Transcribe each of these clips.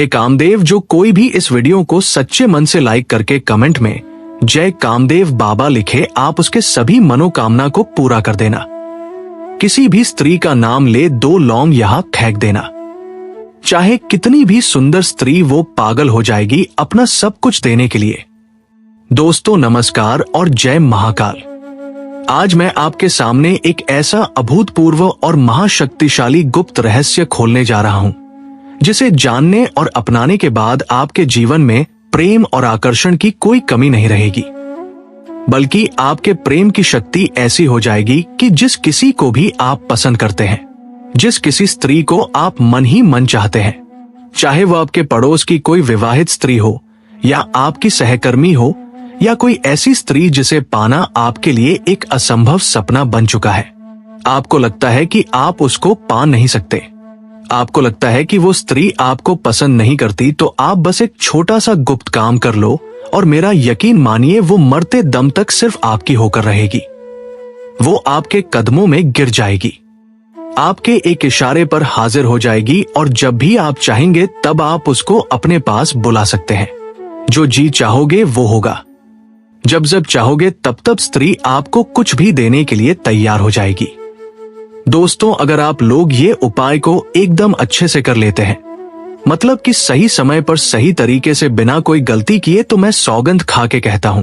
हे कामदेव, जो कोई भी इस वीडियो को सच्चे मन से लाइक करके कमेंट में जय कामदेव बाबा लिखे, आप उसके सभी मनोकामना को पूरा कर देना। किसी भी स्त्री का नाम ले 2 लौंग यहां फेंक देना। चाहे कितनी भी सुंदर स्त्री, वो पागल हो जाएगी अपना सब कुछ देने के लिए। दोस्तों नमस्कार और जय महाकाल। आज मैं आपके सामने एक ऐसा अभूतपूर्व और महाशक्तिशाली गुप्त रहस्य खोलने जा रहा हूं, जिसे जानने और अपनाने के बाद आपके जीवन में प्रेम और आकर्षण की कोई कमी नहीं रहेगी, बल्कि आपके प्रेम की शक्ति ऐसी हो जाएगी कि जिस किसी को भी आप पसंद करते हैं, जिस किसी स्त्री को आप मन ही मन चाहते हैं, चाहे वो आपके पड़ोस की कोई विवाहित स्त्री हो या आपकी सहकर्मी हो या कोई ऐसी स्त्री जिसे पाना आपके लिए एक असंभव सपना बन चुका है। आपको लगता है कि आप उसको पा नहीं सकते, आपको लगता है कि वो स्त्री आपको पसंद नहीं करती, तो आप बस एक छोटा सा गुप्त काम कर लो और मेरा यकीन मानिए वो मरते दम तक सिर्फ आपकी होकर रहेगी। वो आपके कदमों में गिर जाएगी, आपके एक इशारे पर हाजिर हो जाएगी और जब भी आप चाहेंगे तब आप उसको अपने पास बुला सकते हैं। जो जी चाहोगे वो होगा, जब जब चाहोगे तब तब स्त्री आपको कुछ भी देने के लिए तैयार हो जाएगी। दोस्तों, अगर आप लोग ये उपाय को एकदम अच्छे से कर लेते हैं, मतलब कि सही समय पर सही तरीके से बिना कोई गलती किए, तो मैं सौगंध खा के कहता हूं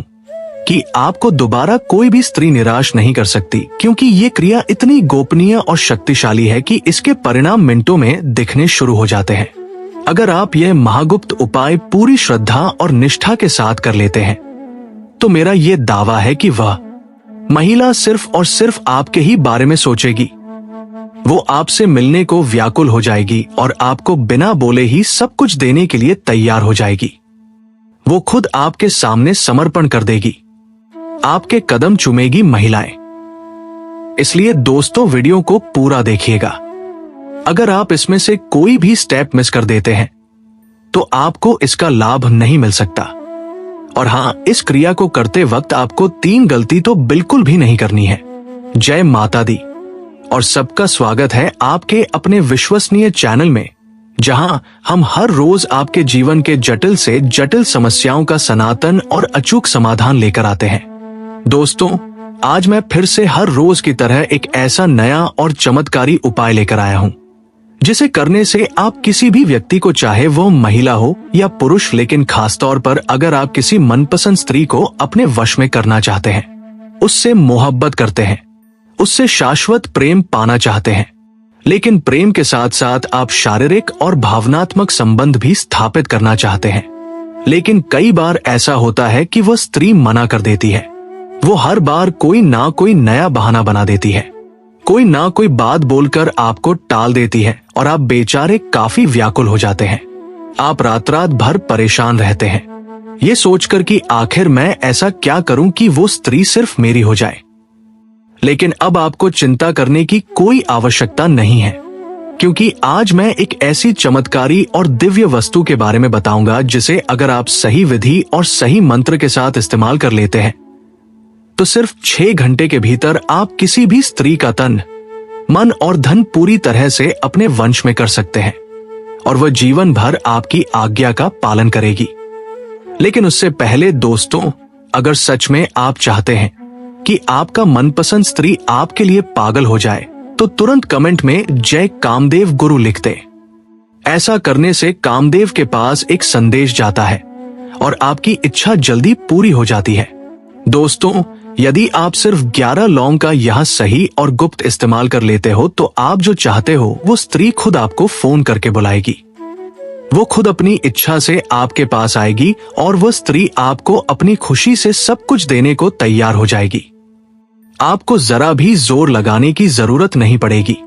कि आपको दोबारा कोई भी स्त्री निराश नहीं कर सकती, क्योंकि ये क्रिया इतनी गोपनीय और शक्तिशाली है कि इसके परिणाम मिनटों में दिखने शुरू हो जाते हैं। अगर आप यह महागुप्त उपाय पूरी श्रद्धा और निष्ठा के साथ कर लेते हैं, तो मेरा ये दावा है कि वह महिला सिर्फ और सिर्फ आपके ही बारे में सोचेगी। वो आपसे मिलने को व्याकुल हो जाएगी और आपको बिना बोले ही सब कुछ देने के लिए तैयार हो जाएगी। वो खुद आपके सामने समर्पण कर देगी, आपके कदम चूमेगी महिलाएं। इसलिए दोस्तों, वीडियो को पूरा देखिएगा। अगर आप इसमें से कोई भी स्टेप मिस कर देते हैं तो आपको इसका लाभ नहीं मिल सकता। और हां, इस क्रिया को करते वक्त आपको 3 गलती तो बिल्कुल भी नहीं करनी है। जय माता दी और सबका स्वागत है आपके अपने विश्वसनीय चैनल में, जहां हम हर रोज आपके जीवन के जटिल से जटिल समस्याओं का सनातन और अचूक समाधान लेकर आते हैं। दोस्तों, आज मैं फिर से हर रोज की तरह एक ऐसा नया और चमत्कारी उपाय लेकर आया हूं, जिसे करने से आप किसी भी व्यक्ति को, चाहे वो महिला हो या पुरुष, लेकिन खासतौर पर अगर आप किसी मनपसंद स्त्री को अपने वश में करना चाहते हैं, उससे मोहब्बत करते हैं, उससे शाश्वत प्रेम पाना चाहते हैं, लेकिन प्रेम के साथ साथ आप शारीरिक और भावनात्मक संबंध भी स्थापित करना चाहते हैं, लेकिन कई बार ऐसा होता है कि वह स्त्री मना कर देती है। वो हर बार कोई ना कोई नया बहाना बना देती है, कोई ना कोई बात बोलकर आपको टाल देती है और आप बेचारे काफी व्याकुल हो जाते हैं। आप रात रात भर परेशान रहते हैं, ये सोचकर कि आखिर मैं ऐसा क्या करूं कि वो स्त्री सिर्फ मेरी हो जाए। लेकिन अब आपको चिंता करने की कोई आवश्यकता नहीं है, क्योंकि आज मैं एक ऐसी चमत्कारी और दिव्य वस्तु के बारे में बताऊंगा, जिसे अगर आप सही विधि और सही मंत्र के साथ इस्तेमाल कर लेते हैं, तो सिर्फ 6 घंटे के भीतर आप किसी भी स्त्री का तन, मन और धन पूरी तरह से अपने वंश में कर सकते हैं और वह जीवन भर आपकी आज्ञा का पालन करेगी। लेकिन उससे पहले दोस्तों, अगर सच में आप चाहते हैं कि आपका मनपसंद स्त्री आपके लिए पागल हो जाए, तो तुरंत कमेंट में जय कामदेव गुरु लिख दे। ऐसा करने से कामदेव के पास एक संदेश जाता है और आपकी इच्छा जल्दी पूरी हो जाती है। दोस्तों, यदि आप सिर्फ 11 लौंग का यह सही और गुप्त इस्तेमाल कर लेते हो, तो आप जो चाहते हो वो स्त्री खुद आपको फोन करके बुलाएगी। वो खुद अपनी इच्छा से आपके पास आएगी और वह स्त्री आपको अपनी खुशी से सब कुछ देने को तैयार हो जाएगी। आपको जरा भी जोर लगाने की जरूरत नहीं पड़ेगी।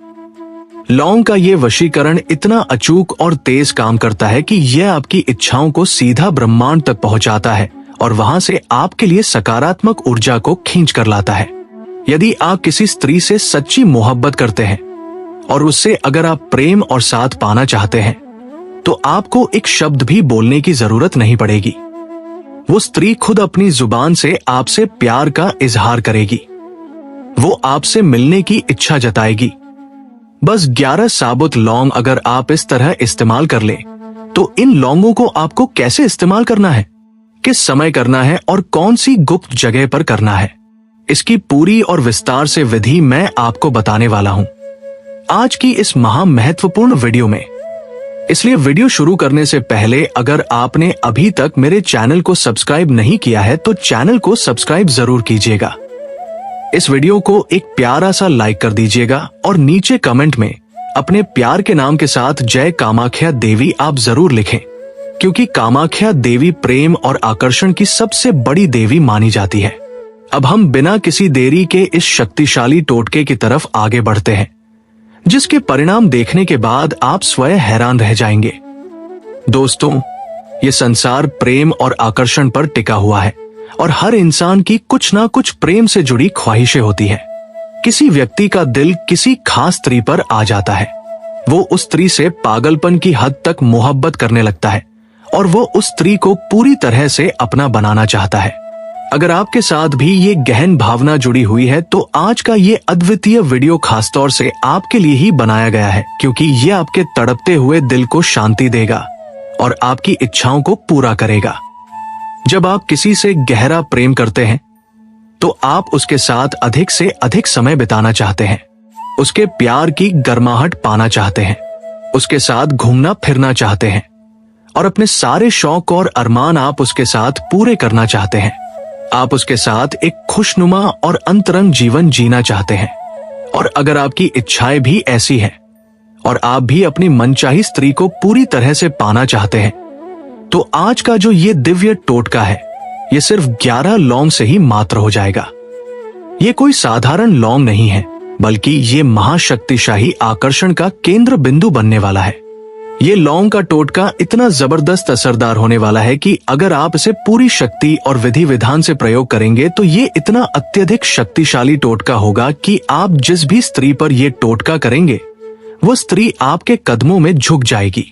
लौंग का ये वशीकरण इतना अचूक और तेज काम करता है कि यह आपकी इच्छाओं को सीधा ब्रह्मांड तक पहुंचाता है और वहां से आपके लिए सकारात्मक ऊर्जा को खींच कर लाता है। यदि आप किसी स्त्री से सच्ची मोहब्बत करते हैं और उससे अगर आप प्रेम और साथ पाना चाहते हैं, तो आपको एक शब्द भी बोलने की जरूरत नहीं पड़ेगी। वो स्त्री खुद अपनी जुबान से आपसे प्यार का इजहार करेगी। वो आपसे मिलने की इच्छा जताएगी। बस 11 साबुत लौंग अगर आप इस तरह इस्तेमाल कर लें, तो इन लौंगों को आपको कैसे इस्तेमाल करना है, किस समय करना है और कौन सी गुप्त जगह पर करना है, इसकी पूरी और विस्तार से विधि मैं आपको बताने वाला हूं आज की इस महा महत्वपूर्ण वीडियो में। इसलिए वीडियो शुरू करने से पहले अगर आपने अभी तक मेरे चैनल को सब्सक्राइब नहीं किया है तो चैनल को सब्सक्राइब जरूर कीजिएगा। इस वीडियो को एक प्यारा सा लाइक कर दीजिएगा और नीचे कमेंट में अपने प्यार के नाम के साथ जय कामाख्या देवी आप जरूर लिखें, क्योंकि कामाख्या देवी प्रेम और आकर्षण की सबसे बड़ी देवी मानी जाती है। अब हम बिना किसी देरी के इस शक्तिशाली टोटके की तरफ आगे बढ़ते हैं, जिसके परिणाम देखने के बाद आप स्वयं हैरान रह जाएंगे। दोस्तों, ये संसार प्रेम और आकर्षण पर टिका हुआ है और हर इंसान की कुछ ना कुछ प्रेम से जुड़ी ख्वाहिशें होती है। किसी व्यक्ति का दिल किसी खास स्त्री पर आ जाता है, वो उस स्त्री से पागलपन की हद तक मोहब्बत करने लगता है और वो उस स्त्री को पूरी तरह से अपना बनाना चाहता है। अगर आपके साथ भी ये गहन भावना जुड़ी हुई है तो आज का ये अद्वितीय वीडियो खासतौर से आपके लिए ही बनाया गया है, क्योंकि ये आपके तड़पते हुए दिल को शांति देगा और आपकी इच्छाओं को पूरा करेगा। जब आप किसी से गहरा प्रेम करते हैं तो आप उसके साथ अधिक से अधिक समय बिताना चाहते हैं, उसके प्यार की गर्माहट पाना चाहते हैं, उसके साथ घूमना फिरना चाहते हैं और अपने सारे शौक और अरमान आप उसके साथ पूरे करना चाहते हैं। आप उसके साथ एक खुशनुमा और अंतरंग जीवन जीना चाहते हैं। और अगर आपकी इच्छाएं भी ऐसी हैं और आप भी अपनी मनचाही स्त्री को पूरी तरह से पाना चाहते हैं, तो आज का जो ये दिव्य टोटका है ये सिर्फ 11 लौंग से ही मात्र हो जाएगा। ये कोई साधारण लौंग नहीं है, बल्कि ये महाशक्तिशाली आकर्षण का केंद्र बिंदु बनने वाला है। ये लौंग का टोटका इतना जबरदस्त असरदार होने वाला है कि अगर आप इसे पूरी शक्ति और विधि विधान से प्रयोग करेंगे तो ये इतना अत्यधिक शक्तिशाली टोटका होगा कि आप जिस भी स्त्री पर यह टोटका करेंगे वो स्त्री आपके कदमों में झुक जाएगी,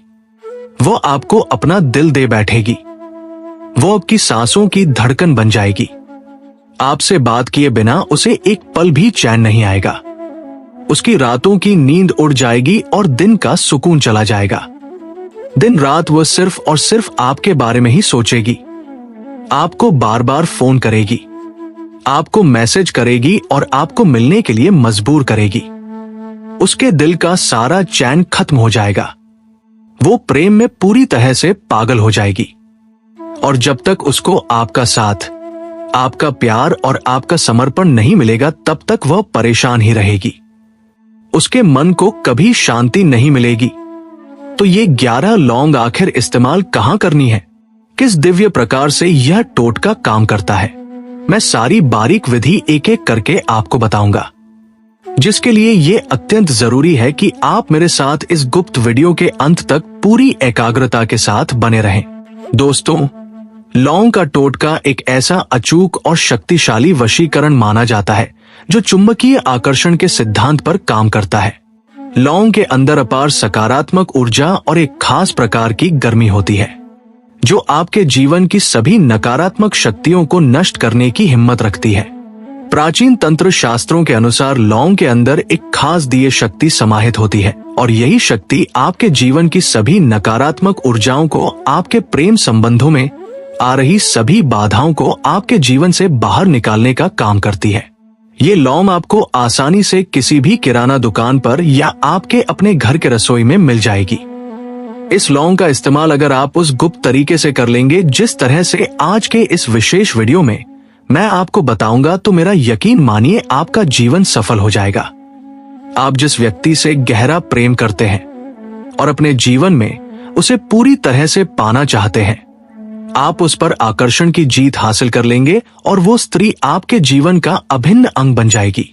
वो आपको अपना दिल दे बैठेगी, वो आपकी सांसों की धड़कन बन जाएगी। आपसे बात किए बिना उसे एक पल भी चैन नहीं आएगा, उसकी रातों की नींद उड़ जाएगी और दिन का सुकून चला जाएगा। दिन रात वह सिर्फ और सिर्फ आपके बारे में ही सोचेगी, आपको बार बार फोन करेगी, आपको मैसेज करेगी और आपको मिलने के लिए मजबूर करेगी। उसके दिल का सारा चैन खत्म हो जाएगा, वो प्रेम में पूरी तरह से पागल हो जाएगी और जब तक उसको आपका साथ, आपका प्यार और आपका समर्पण नहीं मिलेगा तब तक वह परेशान ही रहेगी। उसके मन को कभी शांति नहीं मिलेगी। तो ये 11 लौंग आखिर इस्तेमाल कहां करनी है, किस दिव्य प्रकार से यह टोटका काम करता है, मैं सारी बारीक विधि एक एक करके आपको बताऊंगा, जिसके लिए ये अत्यंत जरूरी है कि आप मेरे साथ इस गुप्त वीडियो के अंत तक पूरी एकाग्रता के साथ बने रहें। दोस्तों, लौंग का टोटका एक ऐसा अचूक और शक्तिशाली वशीकरण माना जाता है जो चुंबकीय आकर्षण के सिद्धांत पर काम करता है। लौंग के अंदर अपार सकारात्मक ऊर्जा और एक खास प्रकार की गर्मी होती है जो आपके जीवन की सभी नकारात्मक शक्तियों को नष्ट करने की हिम्मत रखती है। प्राचीन तंत्र शास्त्रों के अनुसार लौंग के अंदर एक खास दिव्य शक्ति समाहित होती है और यही शक्ति आपके जीवन की सभी नकारात्मक ऊर्जाओं को, आपके प्रेम संबंधों में आ रही सभी बाधाओं को आपके जीवन से बाहर निकालने का काम करती है। ये लौंग आपको आसानी से किसी भी किराना दुकान पर या आपके अपने घर के रसोई में मिल जाएगी। इस लौंग का इस्तेमाल अगर आप उस गुप्त तरीके से कर लेंगे जिस तरह से आज के इस विशेष वीडियो में मैं आपको बताऊंगा, तो मेरा यकीन मानिए आपका जीवन सफल हो जाएगा। आप जिस व्यक्ति से गहरा प्रेम करते हैं और अपने जीवन में उसे पूरी तरह से पाना चाहते हैं, आप उस पर आकर्षण की जीत हासिल कर लेंगे और वो स्त्री आपके जीवन का अभिन्न अंग बन जाएगी।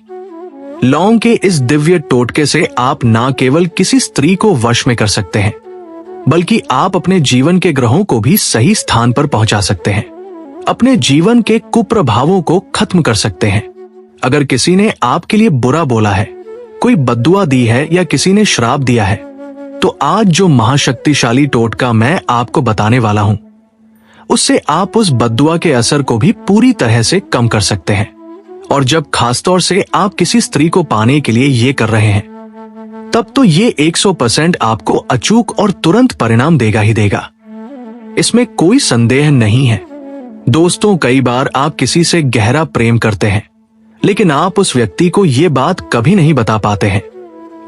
लौंग के इस दिव्य टोटके से आप न केवल किसी स्त्री को वश में कर सकते हैं, बल्कि आप अपने जीवन के ग्रहों को भी सही स्थान पर पहुंचा सकते हैं, अपने जीवन के कुप्रभावों को खत्म कर सकते हैं। अगर किसी ने आपके लिए बुरा बोला है, कोई बद्दुआ दी है या किसी ने श्राप दिया है, तो आज जो महाशक्तिशाली टोटका मैं आपको बताने वाला हूं, उससे आप उस बद्दुआ के असर को भी पूरी तरह से कम कर सकते हैं। और जब खासतौर से आप किसी स्त्री को पाने के लिए ये कर रहे हैं, तब तो ये 100% आपको अचूक और तुरंत परिणाम देगा ही देगा, इसमें कोई संदेह नहीं है। दोस्तों, कई बार आप किसी से गहरा प्रेम करते हैं, लेकिन आप उस व्यक्ति को ये बात कभी नहीं बता पाते हैं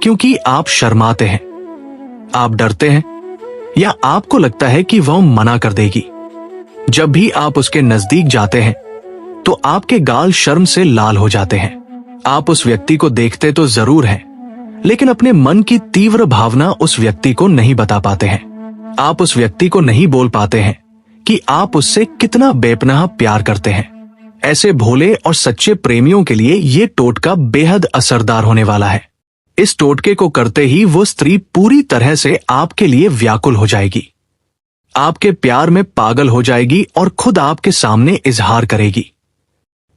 क्योंकि आप शर्माते हैं, आप डरते हैं या आपको लगता है कि वह मना कर देगी। जब भी आप उसके नजदीक जाते हैं तो आपके गाल शर्म से लाल हो जाते हैं। आप उस व्यक्ति को देखते तो जरूर हैं, लेकिन अपने मन की तीव्र भावना उस व्यक्ति को नहीं बता पाते हैं। आप उस व्यक्ति को नहीं बोल पाते हैं कि आप उससे कितना बेपनाह प्यार करते हैं। ऐसे भोले और सच्चे प्रेमियों के लिए ये टोटका बेहद असरदार होने वाला है। इस टोटके को करते ही वो स्त्री पूरी तरह से आपके लिए व्याकुल हो जाएगी, आपके प्यार में पागल हो जाएगी और खुद आपके सामने इजहार करेगी।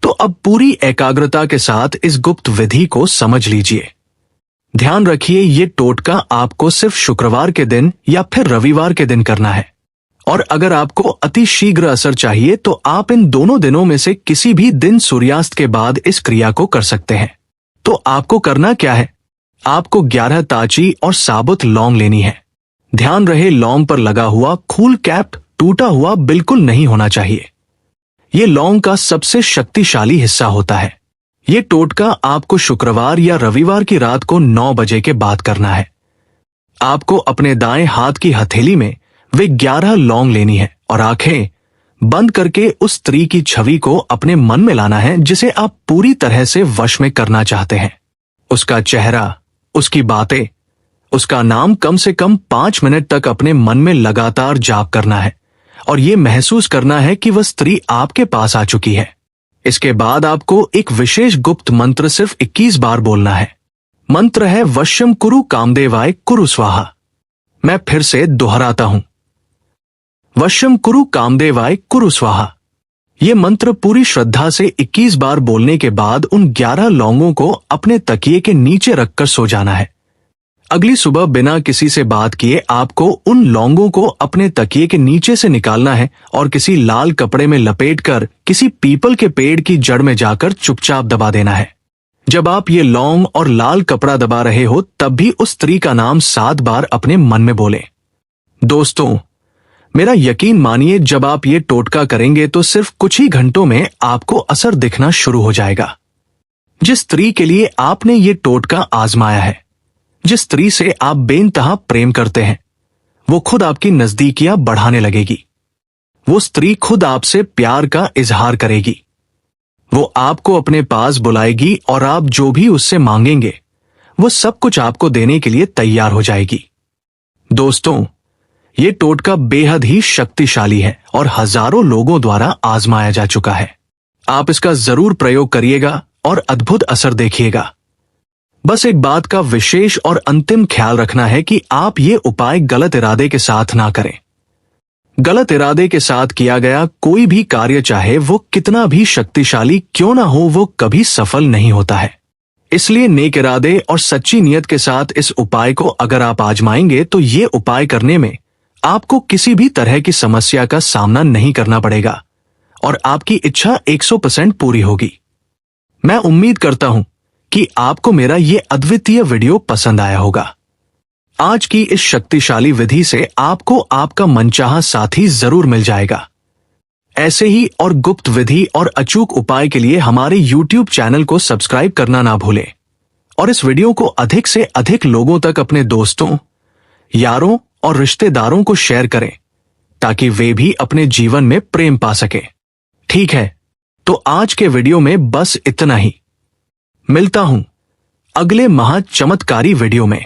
तो अब पूरी एकाग्रता के साथ इस गुप्त विधि को समझ लीजिए। ध्यान रखिए, ये टोटका आपको सिर्फ शुक्रवार के दिन या फिर रविवार के दिन करना है, और अगर आपको अति शीघ्र असर चाहिए तो आप इन दोनों दिनों में से किसी भी दिन सूर्यास्त के बाद इस क्रिया को कर सकते हैं। तो आपको करना क्या है? आपको 11 ताची और साबुत लौंग लेनी है। ध्यान रहे, लौंग पर लगा हुआ खूल कैप टूटा हुआ बिल्कुल नहीं होना चाहिए। ये लौंग का सबसे शक्तिशाली हिस्सा होता है। ये टोटका आपको शुक्रवार या रविवार की रात को 9 बजे के बाद करना है। आपको अपने दाएं हाथ की हथेली में वे 11 लौंग लेनी है और आंखें बंद करके उस स्त्री की छवि को अपने मन में लाना है जिसे आप पूरी तरह से वश में करना चाहते हैं। उसका चेहरा, उसकी बातें, उसका नाम कम से कम 5 मिनट तक अपने मन में लगातार जाप करना है और ये महसूस करना है कि वह स्त्री आपके पास आ चुकी है। इसके बाद आपको एक विशेष गुप्त मंत्र सिर्फ 21 बार बोलना है। मंत्र है वश्यम कुरु कामदेवाय कुरु स्वाहा। मैं फिर से दोहराता हूं, वश्यम कुरु कामदेवाय कुरु स्वाहा। यह मंत्र पूरी श्रद्धा से 21 बार बोलने के बाद उन 11 लौंगों को अपने तकिए के नीचे रखकर सो जाना है। अगली सुबह बिना किसी से बात किए आपको उन लौंगों को अपने तकिए के नीचे से निकालना है और किसी लाल कपड़े में लपेटकर किसी पीपल के पेड़ की जड़ में जाकर चुपचाप दबा देना है। जब आप ये लौंग और लाल कपड़ा दबा रहे हो तब भी उस स्त्री का नाम 7 बार अपने मन में बोले। दोस्तों, मेरा यकीन मानिए, जब आप ये टोटका करेंगे तो सिर्फ कुछ ही घंटों में आपको असर दिखना शुरू हो जाएगा। जिस स्त्री के लिए आपने ये टोटका आजमाया है, जिस स्त्री से आप बेइंतहा प्रेम करते हैं, वो खुद आपकी नजदीकियां बढ़ाने लगेगी। वो स्त्री खुद आपसे प्यार का इजहार करेगी। वो आपको अपने पास बुलाएगी और आप जो भी उससे मांगेंगे वो सब कुछ आपको देने के लिए तैयार हो जाएगी। दोस्तों, ये टोटका बेहद ही शक्तिशाली है और हजारों लोगों द्वारा आजमाया जा चुका है। आप इसका जरूर प्रयोग करिएगा और अद्भुत असर देखिएगा। बस एक बात का विशेष और अंतिम ख्याल रखना है कि आप ये उपाय गलत इरादे के साथ ना करें। गलत इरादे के साथ किया गया कोई भी कार्य, चाहे वो कितना भी शक्तिशाली क्यों ना हो, वो कभी सफल नहीं होता है। इसलिए नेक इरादे और सच्ची नियत के साथ इस उपाय को अगर आप आजमाएंगे तो ये उपाय करने में आपको किसी भी तरह की समस्या का सामना नहीं करना पड़ेगा और आपकी इच्छा 100% पूरी होगी। मैं उम्मीद करता हूं कि आपको मेरा ये अद्वितीय वीडियो पसंद आया होगा। आज की इस शक्तिशाली विधि से आपको आपका मनचाहा साथी जरूर मिल जाएगा। ऐसे ही और गुप्त विधि और अचूक उपाय के लिए हमारे YouTube चैनल को सब्सक्राइब करना ना भूलें और इस वीडियो को अधिक से अधिक लोगों तक अपने दोस्तों, यारों और रिश्तेदारों को शेयर करें ताकि वे भी अपने जीवन में प्रेम पा सकें। ठीक है, तो आज के वीडियो में बस इतना ही। मिलता हूं अगले महा चमत्कारी वीडियो में।